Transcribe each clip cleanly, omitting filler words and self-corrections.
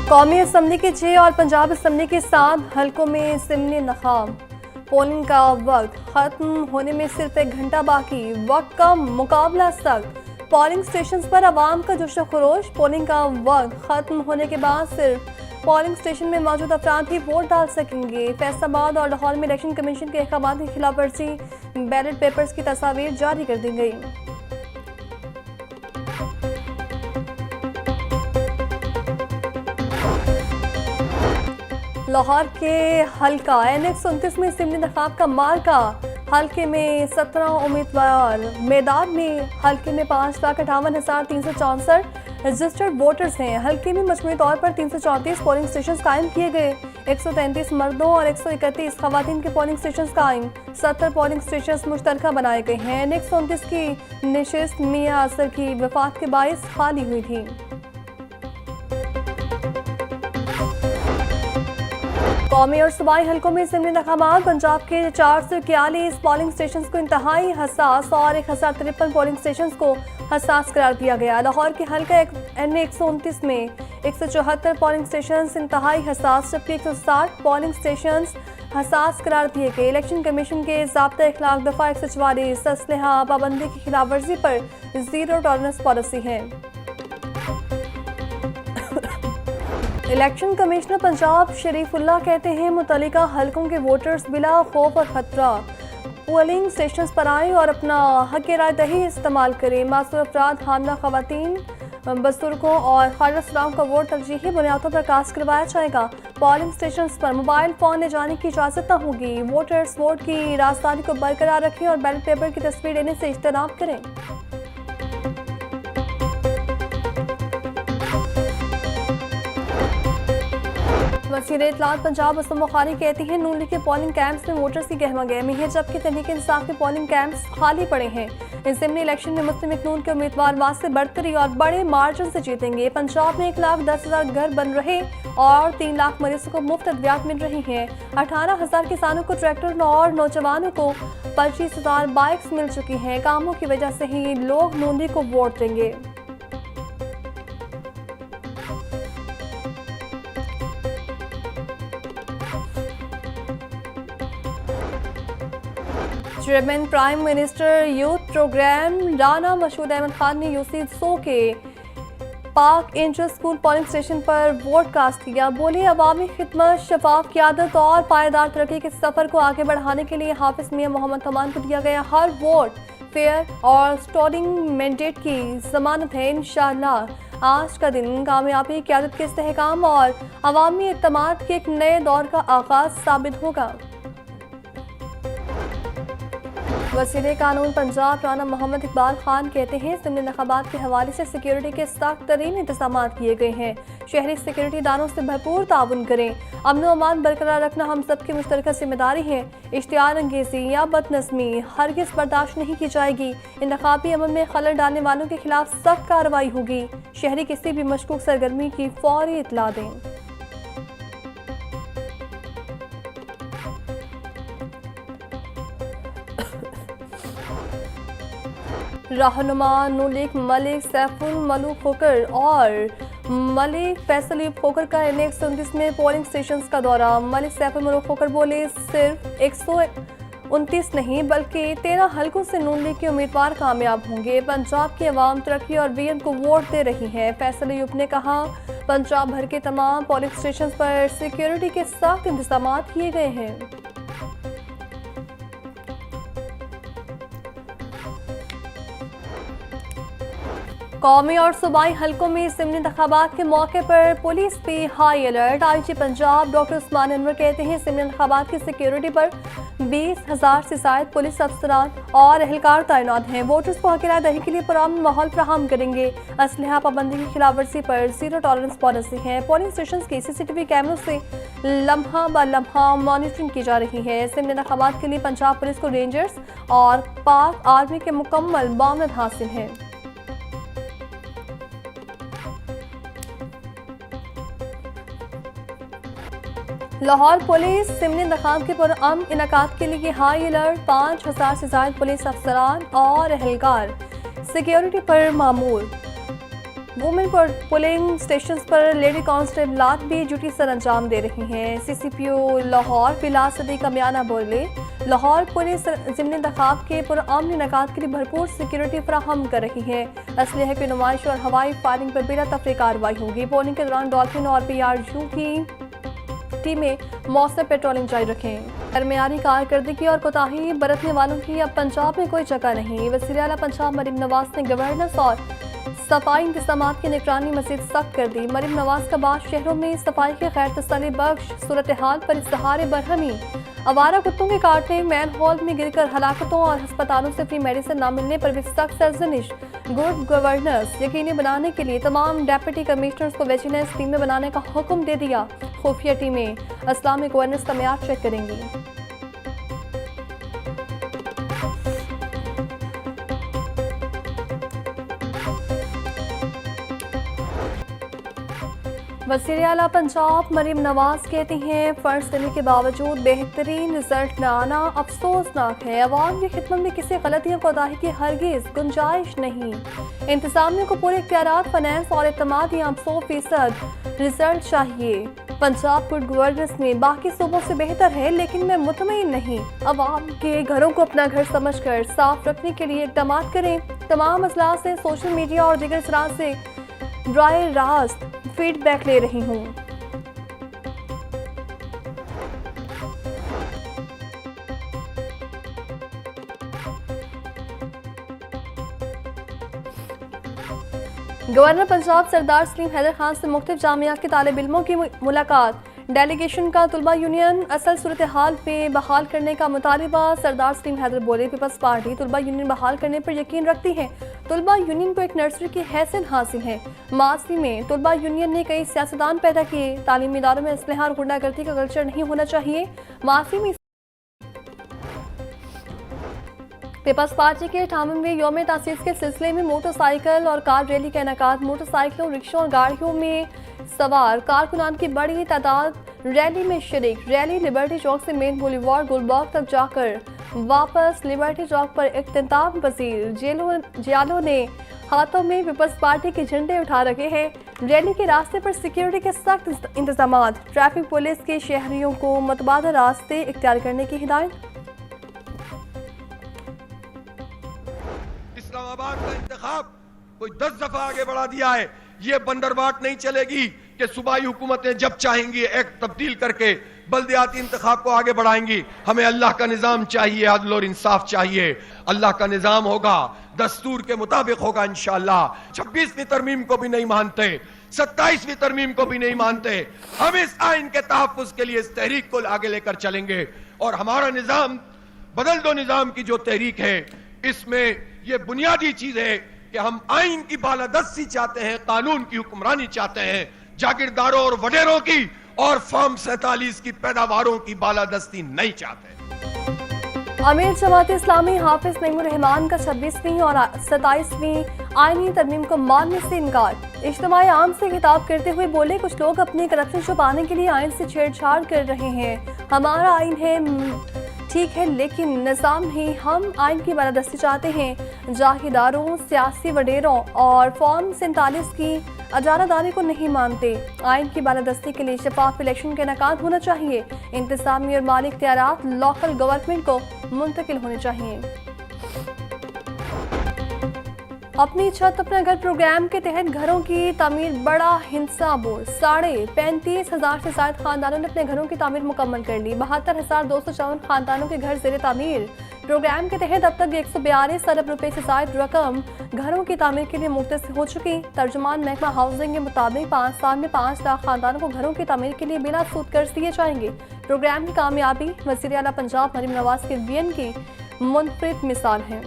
कौमी असम्बली के 6 और पंजाब असम्बली के 7 हलकों में सिमनी इंतखाब। पोलिंग का वक्त खत्म होने में सिर्फ 1 घंटा बाकी, वक्त का मुकाबला सख्त। पोलिंग स्टेशन पर आवाम का जोश खरोश। पोलिंग का वक्त खत्म होने के बाद सिर्फ पोलिंग स्टेशन में मौजूद अफराद ही वोट डाल सकेंगे। फैसलाबाद और लाहौर में इलेक्शन कमीशन के अहकामात की खिलाफ वर्जी, बैलेट पेपर्स की तस्वीर जारी कर दी गई। लाहौर के हल्का NX-29 में सिमनी इंतखाब का मार्का। हल्के में 17 उम्मीदवार मैदान में। हल्के में 5,58,364 रजिस्टर्ड वोटर्स हैं। हल्के में मजमूई तौर पर 334 पोलिंग स्टेशन कायम किए गए। 133 मर्दों और 131 खवातीन के पोलिंग स्टेशन कायम। 70 पोलिंग स्टेशन मुश्तरका बनाए गए हैं। NX-29 की नशिस्त मियां असर की वफात के बायस खाली हुई थी। कौमी और सूबाई हलकों में सिमनी इंतखाबात। पंजाब के 441 पोलिंग स्टेशन को इंतहाई हसास और 1053 पोलिंग स्टेशन को हसास करार दिया गया। लाहौर के हल्का NX-29 में 174 पोलिंग स्टेशन इंतहाई हसास, जबकि 160 पोलिंग स्टेशन हसास करार दिए गए। इलेक्शन कमीशन के ज़ाब्ता इखलाक दफ़ा 144 असलहा पाबंदी की खिलाफ वर्जी पर जीरो टॉलरेंस पॉलिसी है। इलेक्शन कमिश्नर पंजाब शरीफुल्लाह कहते हैं मुतल्लिका हलकों के वोटर्स बिला खौफ और खतरा पोलिंग स्टेशन पर आएँ और अपना हक राय दही इस्तेमाल करें। मासूर अफराद, हामला खवातीन, बुजुर्गों और खालिस्तान का वोट तरजीही बुनियादों पर कास्ट करवाया जाएगा। पोलिंग स्टेशन पर मोबाइल फ़ोन ले जाने की इजाज़त न होगी। वोटर्स वोट की राजधानी को बरकरार रखें और बैलेट पेपर की तस्वीर लेने से इज्तनाब करें। वज़ीर इत्तलात पंजाब असम बुखारी कहती हैं नून लीग के पोलिंग कैंप्स में वोटर्स की गहमा गहमी है, जबकि तहरीक इंसाफ के पोलिंग कैंप्स खाली पड़े हैं। ज़िमनी इलेक्शन में मुस्लिम लीग नून के उम्मीदवार वास्ते बढ़तरी और बड़े मार्जिन से जीतेंगे। पंजाब में 1,10,000 घर बन रहे और 3 लाख मरीजों को मुफ्त अद्वियात मिल रही हैं। 18,000 किसानों को ट्रैक्टर और नौजवानों को 25,000 बाइक्स मिल चुकी हैं। कामों की वजह से ही लोग नून लीग को वोट देंगे। Chairman prime minister youth programme Rana Mashhood Ahmed Khan ने UC-100 के Pak angel school polling station पर वोट कास्ट किया। बोले अवामी खिदमत, शफाफ क़यादत और पायदार तरक्की के सफ़र को आगे बढ़ाने के लिए हाफिज मियां मोहम्मद तमान को दिया गया हर वोट फेयर और स्टोरिंग मैंडेट की ज़मानत है। इंशाअल्लाह आज का दिन कामयाबी, क़यादत के इस्तेहकाम और अवामी इत्तेमाद के एक नए दौर का आगाज़ साबित होगा। वज़ीर कानून पंजाब राना मोहम्मद इकबाल खान कहते हैं सिमनी इंतखाबात के हवाले से सिक्योरिटी के सख्त तरीन इंतजाम किए गए हैं। शहरी सिक्योरिटी इदारों से भरपूर ताउन करें। अमन व अमान बरकरार रखना हम सबकी मुश्तरका जिम्मेदारी है। इश्तियार अंगेज़ी या बदनज़मी हरगिज़ बर्दाश्त नहीं की जाएगी। इंतखाबी अमल में खलल डालने वालों के खिलाफ सख्त कार्रवाई होगी। शहरी किसी भी मशकूक सरगर्मी की फौरी इत्तला दें। रहनुमा नून लीग मलिक सैफुल मलूक खोकर और मलिक फैसल खोकर का NX-29 में पोलिंग स्टेशन का दौरा। मलिक सैफुल मलूक खोकर बोले सिर्फ 129 नहीं बल्कि 13 हलकों से नून लीग के उम्मीदवार कामयाब होंगे। पंजाब की अवाम तरक्की और विजन को वोट दे रही है। फैसल यूब ने कहा पंजाब भर के तमाम पोलिंग स्टेशन पर सिक्योरिटी के सख्त इंतजाम किए गए हैं। कौमी और सूबाई हलकों में सिमनी इंतखाबात के मौके पर पुलिस पे high alert. IG Punjab doctor Usman Anwar कहते हैं सिमनी इंतखाबात की सिक्योरिटी पर 20,000 से ज़ायद पुलिस अफसरान और एहलकार तैनात हैं। वोटर्स को हक राय दही के लिए पुरअमन माहौल फराहम करेंगे। असलहा पाबंदी की खिलाफ वर्जी पर जीरो टॉलरेंस पॉलिसी है। पोलिंग स्टेशन की CCTV कैमरों से लम्हा ब लम्हा मॉनिटरिंग की जा रही है। सिमनी इंतखाबात के लिए पंजाब पुलिस को रेंजर्स और पाक आर्मी के मुकम्मल मामलत हासिल है। लाहौर पुलिस सिमनी इंतखाब के पुरअमन इनेकाद के लिए हाई अलर्ट। 5,000 से ज़ायद पुलिस अफसरान और एहलकार सिक्योरिटी पर मामूर। वुमेन पोलिंग स्टेशन पर लेडी कांस्टेबलात भी ड्यूटी सर अंजाम दे रही हैं। सीसीपीओ लाहौर बिलाल सदीक अमियाना बोले, लाहौर पुलिस ज़िमनी इंतखाब के पुरअमन इनेकाद के लिए भरपूर सिक्योरिटी फराहम कर रही है। असलहे की नुमाइश और हवाई फायरिंग पर बिला तफरीक कार्रवाई होगी। पोलिंग के दौरान डॉल्फिन और PRU की टीमें मौसम पेट्रोलिंग जारी रखें। दरमियानी कारकर्दगी और कोताही बरतने वालों की अब पंजाब में कोई जगह नहीं। वज़ीर आला पंजाब मरीम नवाज ने गवर्नेंस और सफाई इंतजामात की निगरानी मजीद सख्त कर दी। मरीम नवाज का बाद शहरों में सफाई के गैर तसल्ली बख्श सूरत हाल पर इज़हार बरहमी। आवारा कुत्तों के काटने, मैन होल में गिरकर हलाकतों और अस्पतालों से फ्री मेडिसिन न मिलने पर भी सख्त सरजनिश। गुड गवर्नेंस यकीनी बनाने के लिए तमाम डेप्यूटी कमिश्नर्स को विजिलेंस टीमें बनाने का हुक्म दे दिया। खुफिया टीमें इस्लामिक गवर्नेंस का मेयार चेक करेंगी। वज़ीर आला पंजाब मरीम नवाज कहती हैं, फर्ज देने के बावजूद बेहतरीन रिजल्ट न आना अफसोसनाक है। अवाम की खिदमत में किसी गलतियों कोताही की हरगिज गुंजाइश नहीं। इंतजामिया को पूरे इख्तियारात, फाइनेंस और एतमाद या 100% रिजल्ट चाहिए। पंजाब गुड गवर्नेंस में बाकी सूबों से बेहतर है, लेकिन मैं मुतमईन नहीं। अवाम के घरों को अपना घर समझकर साफ रखने के लिए इक़दाम करें। तमाम अजला से सोशल मीडिया और दीगर जरात से राय रास्त फीडबैक ले रही हूँ। गवर्नर पंजाब सरदार सलीम हैदर खान से मुख्तलिफ जामियात के तालिब इल्मों की मुलाकात। डेलीगेशन का तुलबा यूनियन असल सूरत हाल पे बहाल करने का मुतालिबा। सरदार सलीम हैदर बोले, पीपल्स पार्टी तुलबा यूनियन बहाल करने पर यकीन रखती है। तुलबा यूनियन को एक नर्सरी की हैसियत हासिल है। माजी में तुलबा यूनियन ने कई सियासतदान पैदा किए। तालीमी इदारों में असलहा और गुंडागर्दी का कल्चर नहीं होना चाहिए। माजी में पीपल्स पार्टी के 58वें यौम तासीस के सिलसिले में मोटरसाइकिल और कार रैली का इनेकाद। मोटरसाइकिलों, रिक्शों और गाड़ियों में सवार कारकुनान की बड़ी तादाद रैली में शरीक। रैली लिबर्टी चौक से मेन बुलेवार्ड गुलबाग तक जाकर वापस लिबर्टी चौक पर इख्तिताम पसीर। जियालों ने हाथों में पीपल्स पार्टी के झंडे उठा रखे हैं। रैली के रास्ते पर सिक्योरिटी के सख्त इंतजाम। ट्रैफिक पुलिस के शहरियों को मुतबादल रास्ते इख्तियार करने की हिदायत। इस्लामाबाद का इंतखाब कोई 10 दफा आगे बढ़ा दिया है। ये बंदरबाट नहीं चलेगी कि सूबाई हुकूमतें जब चाहेंगी एक्ट तब्दील करके बल्दियाती इंतखाब को आगे बढ़ाएंगी। हमें अल्लाह का निजाम चाहिए, अदल और इंसाफ चाहिए। अल्लाह का निजाम होगा, दस्तूर के मुताबिक होगा इंशाअल्लाह। 26वीं तरमीम को भी नहीं मानते, 27वीं तरमीम को भी नहीं मानते। हम इस आइन के तहफ्फुज के लिए इस तहरीक को आगे लेकर चलेंगे। और हमारा निजाम बदल दो निजाम की जो तहरीक है, इसमें ये बुनियादी चीज है कि हम आइन की बालादस्ती चाहते हैं, कानून की हुक्मरानी चाहते हैं, जागीरदारों और वडेरों की और फॉर्म 47 की पैदावारों की बालादस्ती नहीं चाहते। अमीर जमात इस्लामी हाफिज नईमुर रहमान का 26वीं और 27वीं आईनी तरमीम को मानने से इनकार। इज्तिमाई आम से खिताब करते हुए बोले, कुछ लोग अपनी करप्शन छुपाने के लिए आइन से छेड़छाड़ कर रहे हैं। हमारा आइन है ठीक है, लेकिन निज़ाम नहीं। हम आइन की बालादस्ती चाहते हैं। जागीरदारों, सियासी वडेरों और फॉर्म 47 की अजारादारी को नहीं मानते। आइन की बालादस्ती के लिए शफाफ इलेक्शन का इनेकाद होना चाहिए। इंतजामी और माली इख्तियारात लोकल गवर्नमेंट को मुंतकिल होने चाहिए। अपनी छत अपना घर प्रोग्राम के तहत घरों की तामीर बड़ा हिंसा बोर्ड। 35,500 से ज्यादा खानदानों ने अपने घरों की तामीर मुकम्मल कर ली। 72,254 खानदानों के घर ज़ेरे तामीर। प्रोग्राम के तहत अब तक 142 अरब रुपए से ज्यादा रकम घरों की तामीर के लिए मुख्तस हो चुकी। तर्जुमान महकमा हाउसिंग के मुताबिक 5 साल में 5 लाख खानदानों को घरों की तामीर के लिए बिला सूद कर्ज दिए जाएंगे। प्रोग्राम की कामयाबी वज़ीर आला पंजाब मरीम नवाज के विजन की मुनफरिद मिसाल है।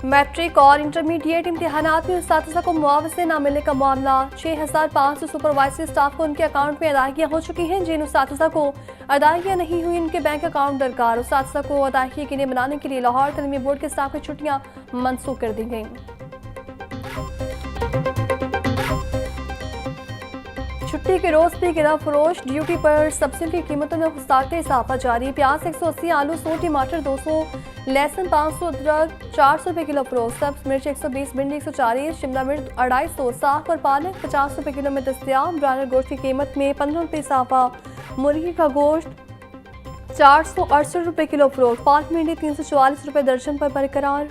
मैट्रिक और इंटरमीडिएट इम्तिहानात में उस्तादिज़ा को मुआवजे न मिलने का मामला। 6,500 सुपरवाइजरी स्टाफ को उनके अकाउंट में अदायगियाँ हो चुकी हैं। जिन उस्तादिज़ा को अदायगियाँ नहीं हुई, उनके बैंक अकाउंट दरकार। उस्तादिज़ा को अदायगी के लिए बनाने के लिए लाहौर तालीमी बोर्ड के स्टाफ की छुट्टियाँ मनसूख कर दी गईं। छुट्टी गोश्ती के रोज भी गिरा फरोश, ड्यूटी पर सब्जियों की कीमतों में गुस्ताखी इजाफा जारी। प्याज 180, आलू 100, टमाटर 200, लहसुन 500, अदरक 400 रुपये किलो फरोख्त। सब्ज मिर्च 120, भिंडी 140, शिमला मिर्च 250, साग और पालक 50 रुपये किलो में दस्तियाब। ब्रायलर गोश्त की कीमत में 15 रुपये इजाफा। मुर्गी का गोश्त 468 रुपये किलो फरोख्त। पालक भिंडी 344 रुपये दर्जन पर बरकरार।